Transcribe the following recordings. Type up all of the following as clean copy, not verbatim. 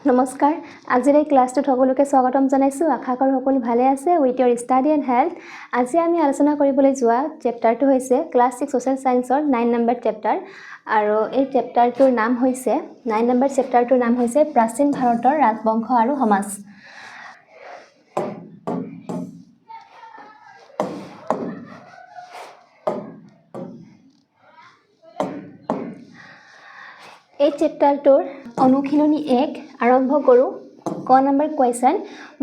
নমস্কাৰ আজিৰ এই ক্লাছটোত সকলোকে স্বাগতম জনাইছো আশা কৰো সকলো ভালে আছে with your study and health আজি আমি আলোচনা কৰিবলৈ যোৱা চেপ্টাৰটো হৈছে ক্লাছ 6 সোশ্যাল সায়েন্সৰ 9 নম্বৰ চেপ্টাৰ আৰু এই চেপ্টাৰটোৰ নাম হৈছে 9 নম্বৰ চেপ্টাৰটোৰ নাম হৈছে প্ৰাচীন ভাৰতৰ ৰাজবংশ আৰু সমাজ এই চেপ্টাৰটোৰ অনুশীলনী 1 আৰম্ভ কৰো ক নম্বৰ কোৱেশ্চন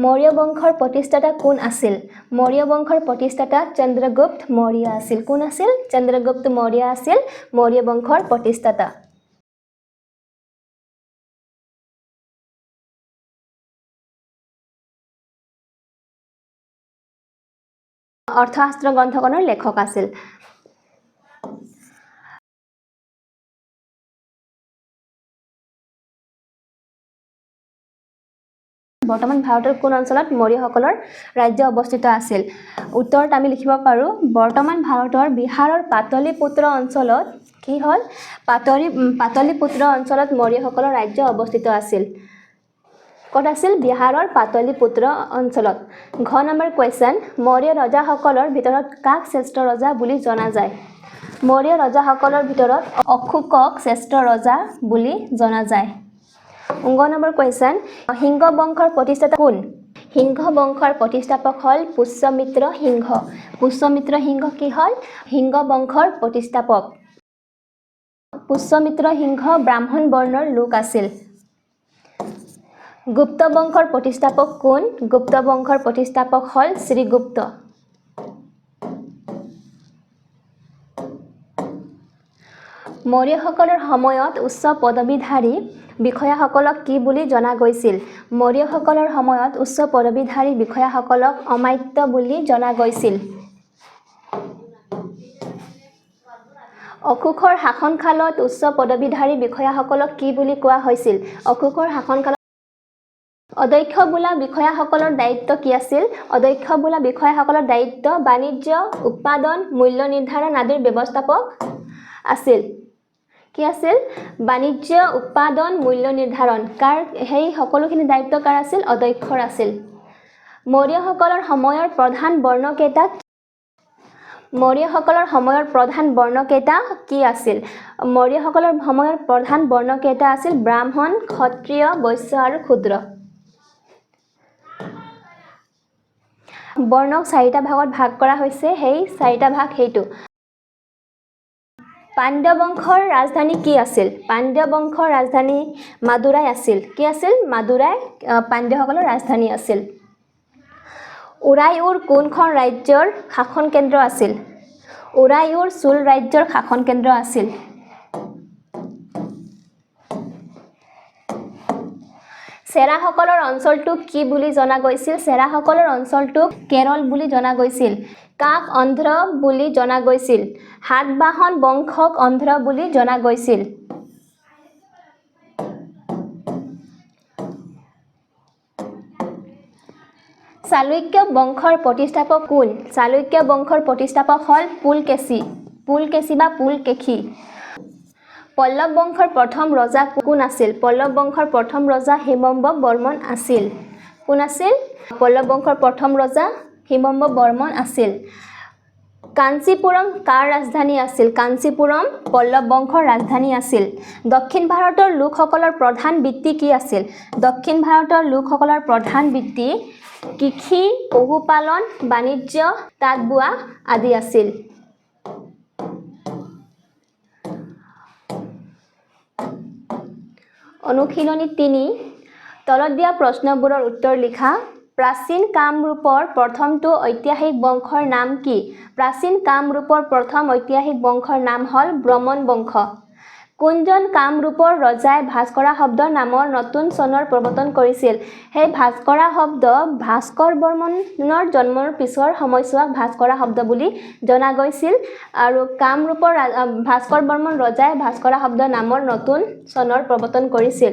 মৌৰ্য বংশৰ প্ৰতিষ্ঠাতা কোন আছিল মৌৰ্য বংশৰ প্ৰতিষ্ঠাতা চন্দ্ৰগুপ্ত মৌৰ্য আছিল কোন আছিল চন্দ্ৰগুপ্ত মৌৰ্য আছিল মৌৰ্য বংশৰ প্ৰতিষ্ঠাতা অৰ্থশাস্ত্ৰ গ্ৰন্থখনৰ লেখক আছিল বৰ্তমান ভাৰতৰ কোন অঞ্চলত মৌৰ্যসকলৰ ৰাজ্য অৱস্থিত আছিল উত্তৰত আমি লিখিব পাৰো বৰ্তমান ভাৰতৰ বিহাৰৰ পাটলিপুত্ৰ অঞ্চলত কি হল পাটলিপুত্ৰ অঞ্চলত মৌৰ্যসকলৰ ৰাজ্য অৱস্থিত আছিল কত আছিল বিহাৰৰ পাটলিপুত্ৰ অঞ্চলত ঘ নম্বৰ কোৱেশ্চন মৌৰ্য ৰজাসকলৰ ভিতৰত কাক শ্ৰেষ্ঠ ৰজা বুলি জনা যায় মৌৰ্য ৰজাসকলৰ ভিতৰত অশোকক শ্ৰেষ্ঠ ৰজা বুলি জনা যায় 9 নম্বৰ কোৱেশ্চন সিংহ বংশৰ প্ৰতিষ্ঠাতা কোন সিংহ বংশৰ প্ৰতিষ্ঠাপক হল পুষ্যমিত্ৰ সিংহ কি হল সিংহ বংশৰ প্ৰতিষ্ঠাপক পুষ্যমিত্ৰ সিংহ ব্ৰাহ্মণ বৰ্ণৰ লোক আছিল গুপ্ত বংশৰ প্ৰতিষ্ঠাপক কোন গুপ্ত বংশৰ প্ৰতিষ্ঠাপক হল শ্ৰীগুপ্ত মৌৰ্যসকলৰ সময়ত উচ্চ পদবীধাৰী বিষয়াসকলক কি বুলি জনা গৈছিল মৌৰ্যসকলৰ সময়ত উচ্চ পদবীধাৰী বিষয়াসকলক অমাত্য বুলি জনা গৈছিল অশোকৰ শাসনকালত উচ্চ পদবীধাৰী বিষয়াসকলক কি বুলি কোৱা হৈছিল অশোকৰ শাসনকালত অধ্যক্ষ বোলা বিষয়াসকলৰ দায়িত্ব কি আছিল অধ্যক্ষ বোলা বিষয়াসকলৰ দায়িত্ব বাণিজ্য উৎপাদন মূল্য নিৰ্ধাৰণ আদিৰ ব্যৱস্থাপক আছিল কি আছিল বাণিজ্য উৎপাদন মূল্য নিৰ্ধাৰণ কাৰ হেই সকলোখিনি দায়িত্ব কাৰ আছিল অধ্যক্ষৰ আছিল মৌৰ্যসকলৰ সময়ৰ প্ৰধান বৰ্ণকেইটা কি আছিল মৌৰ্যসকলৰ সময়ৰ প্ৰধান বৰ্ণকেইটা আছিল ব্ৰাহ্মণ ক্ষত্ৰিয় বৈশ্য আৰু ক্ষুদ্ৰ বৰ্ণক চাৰিটা ভাগত ভাগ কৰা হৈছে সেই চাৰিটা ভাগ হেইটো পাণ্ড্য বংশৰ ৰাজধানী কি আছিল পাণ্ড্য বংশৰ ৰাজধানী মাদুৰাই আছিল কি আছিল মাদুৰাই পাণ্ড্যসকলৰ ৰাজধানী আছিল উৰাইউৰ কোনখন ৰাজ্যৰ শাসন কেন্দ্ৰ আছিল উৰাইউৰ চোল ৰাজ্যৰ শাসন কেন্দ্ৰ আছিল চেৰাসকলৰ অঞ্চলটোক কি বুলি জনা গৈছিল চেৰাসকলৰ অঞ্চলটোক কেৰল বুলি জনা গৈছিল কাক অন্ধ্ৰ বুলি জনা গৈছিল সাতবাহন বংশক অন্ধ্ৰ বুলি জনা গৈছিল চালুক্য বংশৰ প্ৰতিষ্ঠাপক কোন চালুক্য বংশৰ প্ৰতিষ্ঠাপক হল পুলকেশী বা পুলকেশী পল্লৱ বংশৰ প্ৰথম ৰজা কোন আছিল পল্লৱ বংশৰ প্ৰথম ৰজা হিমম্ব বৰ্মন আছিল কোন আছিল পল্লৱ বংশৰ প্ৰথম ৰজা হিমম্ব বৰ্মন আছিল কাঞ্চীপুৰম কাৰ ৰাজধানী আছিল কাঞ্চীপুৰম পল্লৱ বংশৰ ৰাজধানী আছিল দক্ষিণ ভাৰতৰ লোকসকলৰ প্ৰধান বৃত্তি কি আছিল দক্ষিণ ভাৰতৰ লোকসকলৰ প্ৰধান বৃত্তি কৃষি পশুপালন বাণিজ্য তাঁত বোৱা আদি আছিল অনুশীলনী 3 তলত দিয়া প্ৰশ্নবোৰৰ উত্তৰ লিখা প্ৰাচীন কামৰূপৰ প্ৰথমটো ঐতিহাসিক বংশৰ নাম কি প্ৰাচীন কামৰূপৰ প্ৰথম ঐতিহাসিক বংশৰ নাম হল ব্ৰহ্মণ বংশ কোনজন কামৰূপৰ ৰজাই ভাস্কৰা শব্দৰ নামৰ নতুন চনৰ প্ৰৱৰ্তন কৰিছিল সেই ভাস্কৰা শব্দ ভাস্কৰ বৰ্মনৰ জন্মৰ পিছৰ সময়ছোৱাক ভাস্কৰা শব্দ বুলি জনা গৈছিল আৰু কামৰূপৰ ভাস্কৰ বৰ্মন ৰজাই ভাস্কৰা শব্দ নামৰ নতুন চনৰ প্ৰৱৰ্তন কৰিছিল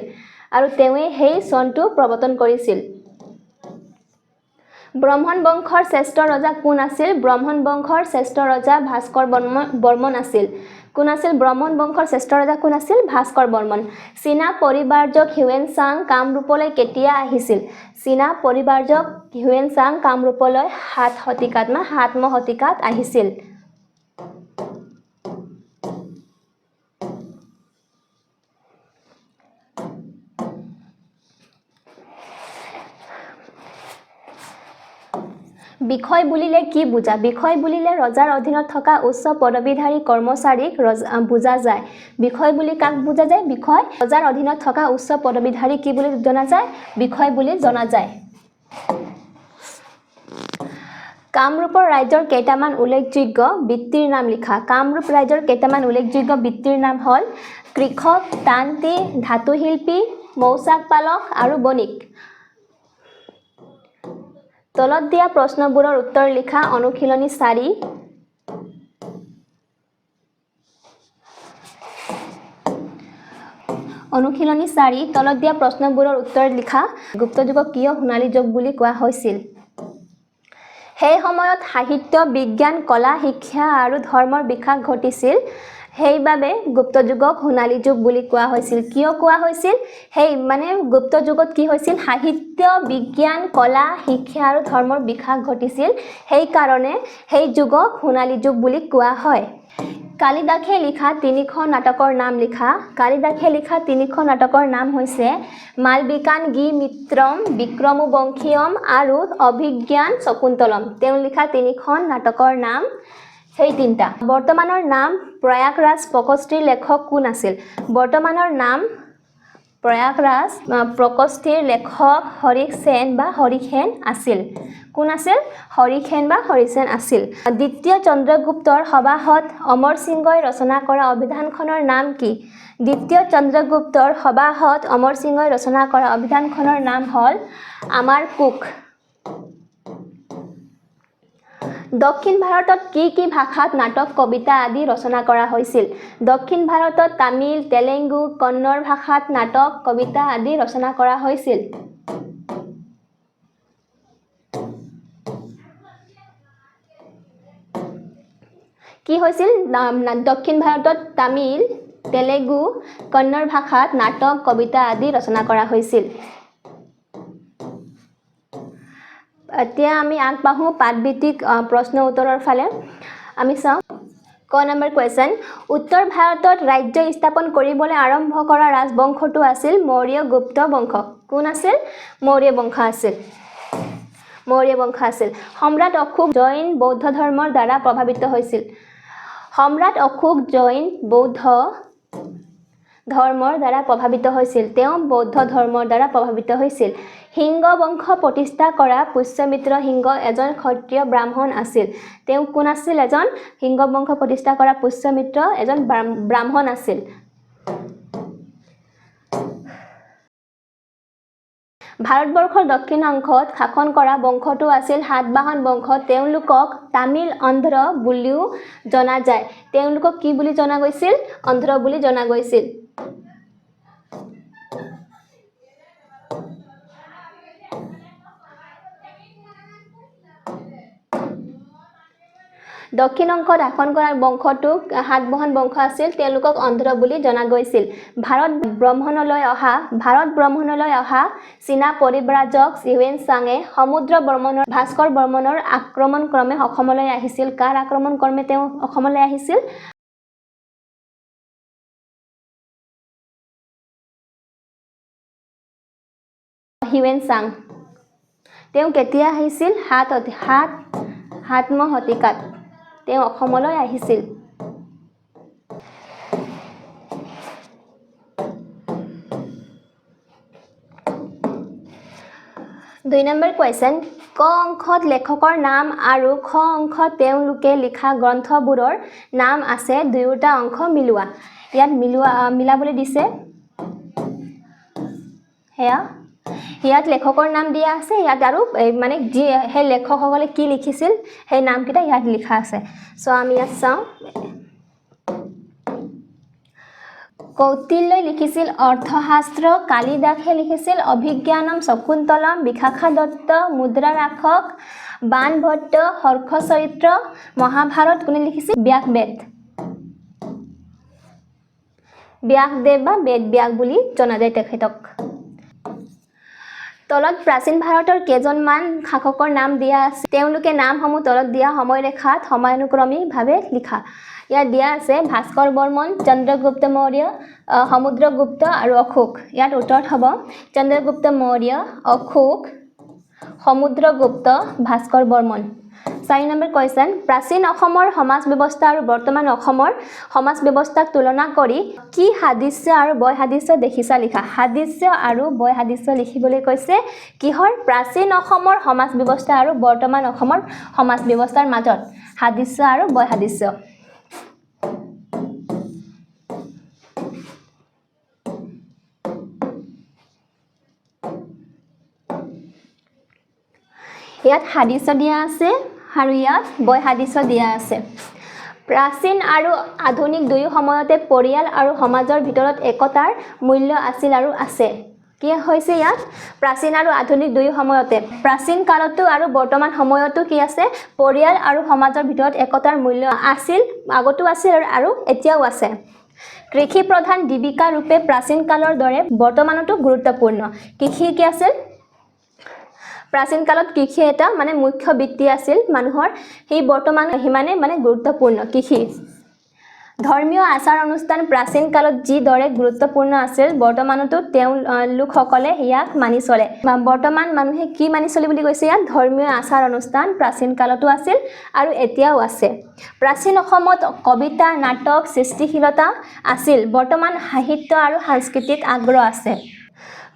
আৰু তেৱে সেই চনটো প্ৰৱৰ্তন কৰিছিল ব্ৰহ্মণ বংশৰ শ্ৰেষ্ঠ ৰজা কোন আছিল ব্ৰহ্মণ বংশৰ শ্ৰেষ্ঠ ৰজা ভাস্কৰ বৰ্মন আছিল কোন আছিল ব্ৰহ্মণ বংশৰ শ্ৰেষ্ঠ ৰজা কোন আছিল ভাস্কৰ বৰ্মন চীনা পৰিবাৰজক হিউৱেনচাং কামৰূপলৈ কেতিয়া আহিছিল চীনা পৰিবাৰজক হিউৱেনচাং কামৰূপলৈ 7 শতিকাত 7ম শতিকাত আহিছিল বিষয় বুলিলে কি বুজা বিষয় বুলিলে ৰজাৰ অধীনত থকা উচ্চ পদবীধাৰী কৰ্মচাৰীক বুজা যায় বিষয় বুলি কাক বুজা যায় বিষয় ৰজাৰ অধীনত থকা উচ্চ পদবীধাৰী কি বুলি জনা যায় বিষয় বুলি জনা যায় কামৰূপৰ ৰাজ্যৰ কেইটামান উল্লেখযোগ্য বৃত্তিৰ নাম লিখা কামৰূপ ৰাজ্যৰ কেইটামান উল্লেখযোগ্য বৃত্তিৰ নাম হ'ল কৃষক তান্তি ধাতুশিল্পী মৌচাক পালক আৰু বণিক তলত দিয়া প্ৰশ্নবোৰৰ উত্তৰ লিখা অনুশীলনী 4 অনুশীলনী 4 তলত দিয়া প্ৰশ্নবোৰৰ উত্তৰ লিখা গুপ্ত যুগক কিয় সোণালী যুগ বুলি কোৱা হৈছিল সেই সময়ত সাহিত্য বিজ্ঞান কলা শিক্ষা আৰু ধৰ্মৰ বিকাশ ঘটিছিল সেইবাবে গুপ্ত যুগক সোণালী যুগ বুলি কোৱা হৈছিল কিয় কোৱা হৈছিল সেই মানে গুপ্ত যুগত কি হৈছিল সাহিত্য বিজ্ঞান কলা শিক্ষা আৰু ধৰ্মৰ বিকাশ ঘটিছিল সেই কাৰণে সেই যুগক সোণালী যুগ বুলি কোৱা হয় কালিদাসে লিখা 3খন নাটকৰ নাম লিখা কালিদাসে লিখা 3খন নাটকৰ নাম হৈছে মালবিকান গি মিত্ৰম বিক্ৰমবংশীয়ম আৰু অভিজ্ঞান শকুন্তলম তেওঁ লিখা 3খন নাটকৰ নাম সেই তিনটা বৰ্তমানৰ নাম প্ৰয়াগৰাজ প্ৰকোষ্ঠীৰ লেখক কোন আছিল বৰ্তমানৰ নাম প্ৰয়াগৰাজ প্ৰকোষ্ঠীৰ লেখক হৰিসেন বা হৰিসেন আছিল কোন আছিল হৰিসেন বা হৰিসেন আছিল দ্বিতীয় চন্দ্ৰগুপ্তৰ সভাহত অমৰ সিংহই ৰচনা কৰা অভিধানখনৰ নাম কি দ্বিতীয় চন্দ্ৰগুপ্তৰ সভাহত অমৰ সিংহই ৰচনা কৰা অভিধানখনৰ নাম হ'ল আমাৰ কুক দক্ষিণ ভাৰতত কি ভাষাত নাটক কবিতা আদি ৰচনা কৰা হৈছিল দক্ষিণ ভাৰতত তামিল তেলেগু কন্নড় ভাষাত নাটক কবিতা আদি ৰচনা কৰা হৈছিল কি হৈছিল দক্ষিণ ভাৰতত তামিল তেলেগু কন্নড় ভাষাত নাটক কবিতা আদি ৰচনা কৰা হৈছিল এতিয়া আমি আগবাঢ়ো পাঠভিত্তিক প্ৰশ্ন উত্তৰৰ ফালে আমি চাওঁ ক নম্বৰ কোৱেশ্চন উত্তৰ ভাৰতত ৰাজ্য স্থাপন কৰিবলৈ আৰম্ভ কৰা ৰাজবংশটো আছিল মৌৰ্য গুপ্ত বংশ কোন আছিল মৌৰ্য বংশ আছিল সম্ৰাট অশোক জৈন বৌদ্ধ ধৰ্মৰ দ্বাৰা প্ৰভাৱিত হৈছিল সম্ৰাট অশোক জৈন বৌদ্ধ ধৰ্মৰ দ্বাৰা প্ৰভাৱিত হৈছিল তেওঁ বৌদ্ধ ধৰ্মৰ দ্বাৰা প্ৰভাৱিত হৈছিল সিংহ বংশ প্ৰতিষ্ঠা কৰা পুষ্যমিত্ৰ সিংহ এজন ক্ষত্ৰিয় ব্ৰাহ্মণ আছিল তেওঁ কোন আছিল এজন সিংহ বংশ প্ৰতিষ্ঠা কৰা পুষ্যমিত্ৰ এজন ব্ৰাহ্মণ আছিল ভাৰতবৰ্ষৰ দক্ষিণ অংশত শাসন কৰা বংশটো আছিল সাতবাহন বংশ তেওঁলোকক তামিল অন্ধ্ৰ বুলিও জনা যায় তেওঁলোকক কি বুলি জনা গৈছিল অন্ধ্ৰ বুলি জনা গৈছিল দক্ষিণ অংশত শাসন কৰা বংশটোক সাতবাহন বংশ আছিল তেওঁলোকক অন্ধ্ৰ বুলি জনা গৈছিল ভাৰত ভ্ৰমণলৈ অহা চীনা পৰিব্ৰাজক হিউৱেনচাঙে সমুদ্ৰ বৰ্মনৰ ভাস্কৰ বৰ্মনৰ আক্ৰমণ ক্ৰমে অসমলৈ আহিছিল কাৰ আক্ৰমণ ক্ৰমে তেওঁ অসমলৈ আহিছিল হিউৱেনচাং তেওঁ কেতিয়া আহিছিল 7ম শতিকাত তেওঁ অসমলৈ আহিছিল 2 নম্বৰ কোৱেশ্চন ক অংশত লেখকৰ নাম আৰু খ অংশত তেওঁলোকে লিখা গ্ৰন্থবোৰৰ নাম আছে দুয়োটা অংশ মিলোৱা ইয়াত মিলাবলৈ দিছে ইয়াত লেখকৰ নাম দিয়া আছে ইয়াত আৰু মানে যি হে লেখকসকলে কি লিখিছিল সেই নামকেইটা ইয়াত লিখা আছে সো আমি ইয়াত চাওঁ কৌটিল্যই লিখিছিল অৰ্থশাস্ত্ৰ কালিদাসে লিখিছিল অভিজ্ঞানম শকুন্তলম বিশাখা দত্ত মুদ্ৰা ৰাখক বাণভট্ট হৰ্ষ চৰিত্ৰ মহাভাৰত কোনে লিখিছিল ব্যাসবেদ ব্যাসদেৱ বা বেদব্যাস বুলি জনা যায় তেখেতক তলত প্ৰাচীন ভাৰতৰ কেইজনমান শাসকৰ নাম দিয়া আছে তেওঁলোকে নামসমূহ তলত দিয়া সময়ৰেখাত সময়ানুক্ৰমিকভাৱে লিখা ইয়াত দিয়া আছে ভাস্কৰ বৰ্মন চন্দ্ৰগুপ্ত মৌৰ্য সমুদ্ৰগুপ্ত আৰু অশোক ইয়াত উত্তৰত হ'ব চন্দ্ৰগুপ্ত মৌৰ্য অশোক সমুদ্ৰগুপ্ত ভাস্কৰ বৰ্মন 4 নম্বৰ কোৱেশ্চন প্ৰাচীন অসমৰ সমাজ ব্যৱস্থা আৰু বৰ্তমান অসমৰ সমাজ ব্যৱস্থাক তুলনা কৰি কি সাদৃশ্য আৰু বৈ সাদৃশ্য দেখিছা লিখা সাদৃশ্য আৰু বৈ সাদৃশ্য লিখিবলৈ কৈছে কিহৰ প্ৰাচীন অসমৰ সমাজ ব্যৱস্থা আৰু বৰ্তমান অসমৰ সমাজ ব্যৱস্থাৰ মাজত সাদৃশ্য আৰু বৈ সাদৃশ্য ইয়াত সাদৃশ্য দিয়া আছে আৰু ইয়াত বৈ সাদৃশ্য দিয়া আছে প্ৰাচীন আৰু আধুনিক দুয়ো সময়তে পৰিয়াল আৰু সমাজৰ ভিতৰত একতাৰ মূল্য আছিল আৰু আছে কি হৈছে ইয়াত প্ৰাচীন আৰু আধুনিক দুয়ো সময়তে প্ৰাচীন কালতো আৰু বৰ্তমান সময়তো কি আছে পৰিয়াল আৰু সমাজৰ ভিতৰত একতাৰ মূল্য আছিল আগতো আছিল আৰু এতিয়াও আছে কৃষি প্ৰধান জীৱিকা ৰূপে প্ৰাচীন কালৰ দৰে বৰ্তমানতো গুৰুত্বপূৰ্ণ কৃষি কি আছিল প্ৰাচীন কালত কৃষি এটা মানে মুখ্য বৃত্তি আছিল মানুহৰ সেই বৰ্তমান হিমানে মানে গুৰুত্বপূৰ্ণ কৃষি ধৰ্মীয় আচাৰ অনুষ্ঠান প্ৰাচীন কালত যি দৰে গুৰুত্বপূৰ্ণ আছিল বৰ্তমানতো তেওঁ লোকসকলে ইয়াক মানি চলে বৰ্তমান মানুহে কি মানি চলে বুলি কৈছে ইয়াত ধৰ্মীয় আচাৰ অনুষ্ঠান প্ৰাচীন কালতো আছিল আৰু এতিয়াও আছে প্ৰাচীন অসমত কবিতা নাটক সৃষ্টিশীলতা আছিল বৰ্তমান সাহিত্য আৰু সাংস্কৃতিক আগ্ৰহ আছে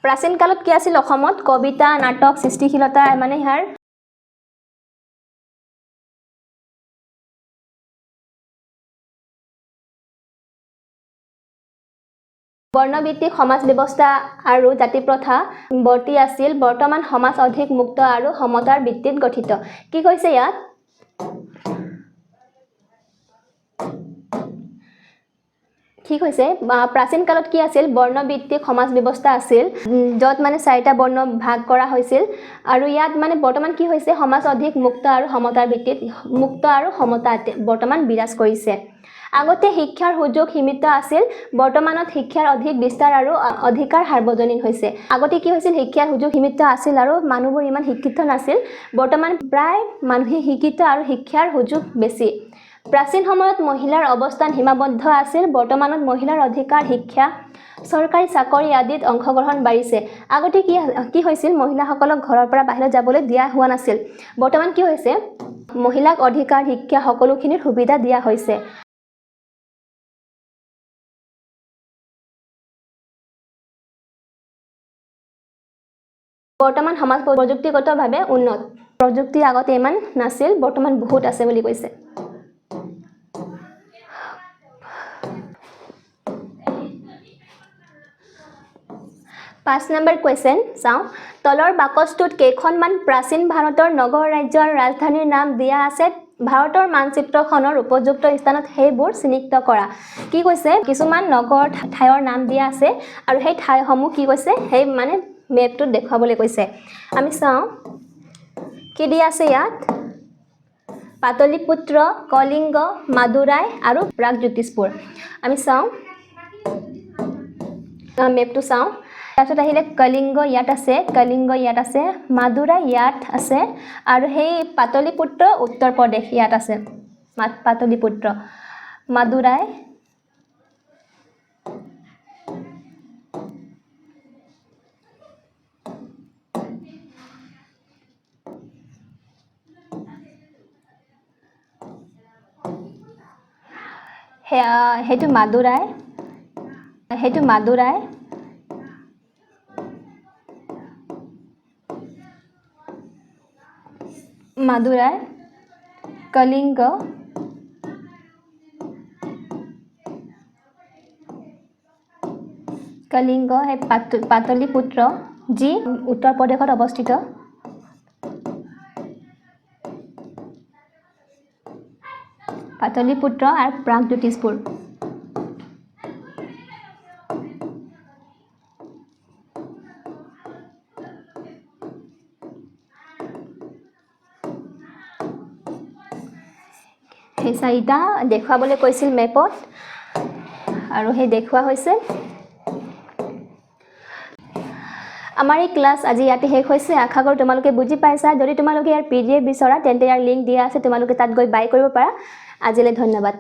প্ৰাচীন কালত কি আছিল অসমত কবিতা নাটক সৃষ্টিশীলতা মানে ইয়াৰ বৰ্ণভিত্তিক সমাজ ব্যৱস্থা আৰু জাতি প্ৰথা বৰ্তি আছিল বৰ্তমান সমাজ অধিক মুক্ত আৰু সমতাৰ ভিত্তিত গঠিত কি কৈছে ইয়াত ঠিক হৈছে প্ৰাচীন কালত কি আছিল বৰ্ণভিত্তিক সমাজ ব্যৱস্থা আছিল যত মানে চাৰিটা বৰ্ণ ভাগ কৰা হৈছিল আৰু ইয়াত মানে বৰ্তমান কি হৈছে সমাজ অধিক মুক্ত আৰু সমতাৰ ভিত্তিত মুক্ত আৰু সমতা বৰ্তমান বিৰাজ কৰিছে আগতে শিক্ষাৰ সুযোগ সীমিত আছিল বৰ্তমানত শিক্ষাৰ অধিক বিস্তাৰ আৰু অধিকাৰ সাৰ্বজনীন হৈছে আগতে কি হৈছিল শিক্ষাৰ সুযোগ সীমিত আছিল আৰু মানুহবোৰ ইমান শিক্ষিত নাছিল বৰ্তমান প্ৰায় মানুহে শিক্ষিত আৰু শিক্ষাৰ সুযোগ বেছি প্ৰাচীন সময়ত মহিলাৰ অৱস্থান সীমাবদ্ধ আছিল বৰ্তমানত মহিলাৰ অধিকাৰ শিক্ষা চৰকাৰী চাকৰি আদিত অংশগ্ৰহণ বাঢ়িছে আগতে কি হৈছিল মহিলাসকলক ঘৰৰ পৰা বাহিৰত যাবলৈ দিয়া হোৱা নাছিল বৰ্তমান কি হৈছে মহিলাক অধিকাৰ শিক্ষা সকলোখিনিৰ সুবিধা দিয়া হৈছে বৰ্তমান সমাজ প্ৰযুক্তিগতভাৱে উন্নত প্ৰযুক্তি আগতে ইমান নাছিল বৰ্তমান বহুত আছে বুলি কৈছে 5 নম্বৰ কোৱেশ্চন চাও তলৰ বাকচটোত কেইখনমান প্ৰাচীন ভাৰতৰ নগৰ ৰাজ্য আৰু ৰাজধানীৰ নাম দিয়া আছে ভাৰতৰ মানচিত্ৰখনৰ উপযুক্ত স্থানত সেইবোৰ চিহ্নিত কৰা কি কৈছে কিছুমান নগৰ ঠাইৰ নাম দিয়া আছে আৰু সেই ঠাইসমূহ কি কৈছে সেই মানে মেপটোত দেখাবলৈ কৈছে আমি চাও কি দিয়া আছে ইয়াত পাটলিপুত্ৰ কলিংগ মাদুৰাই আৰু প্ৰাগজ্যোতিষপুৰ আমি চাও মেপটো চাও তাৰপিছত আহিলে কলিংগ ইয়াত আছে মাদুৰাই ইয়াত আছে আৰু সেই পাটলিপুত্ৰ উত্তৰ প্ৰদেশ ইয়াত আছে পাটলিপুত্ৰ মাদুৰাই সেইটো মাদুৰাই কলিংগ সেই পাটলিপুত্ৰ যি উত্তৰ প্ৰদেশত অৱস্থিত পাটলিপুত্ৰ আৰু প্ৰাগজ্যোতিষপুৰ সেই চাৰিটা দেখুৱাবলৈ কৈছিল মেপত আৰু সেই দেখুওৱা হৈছে আমাৰ এই ক্লাছ আজি ইয়াতে শেষ হৈছে আশা কৰোঁ তোমালোকে বুজি পাইছা যদি তোমালোকে ইয়াৰ PDF বিচৰা তেন্তে ইয়াৰ লিংক দিয়া আছে তোমালোকে তাত গৈ বাই কৰিব পাৰা আজিলৈ ধন্যবাদ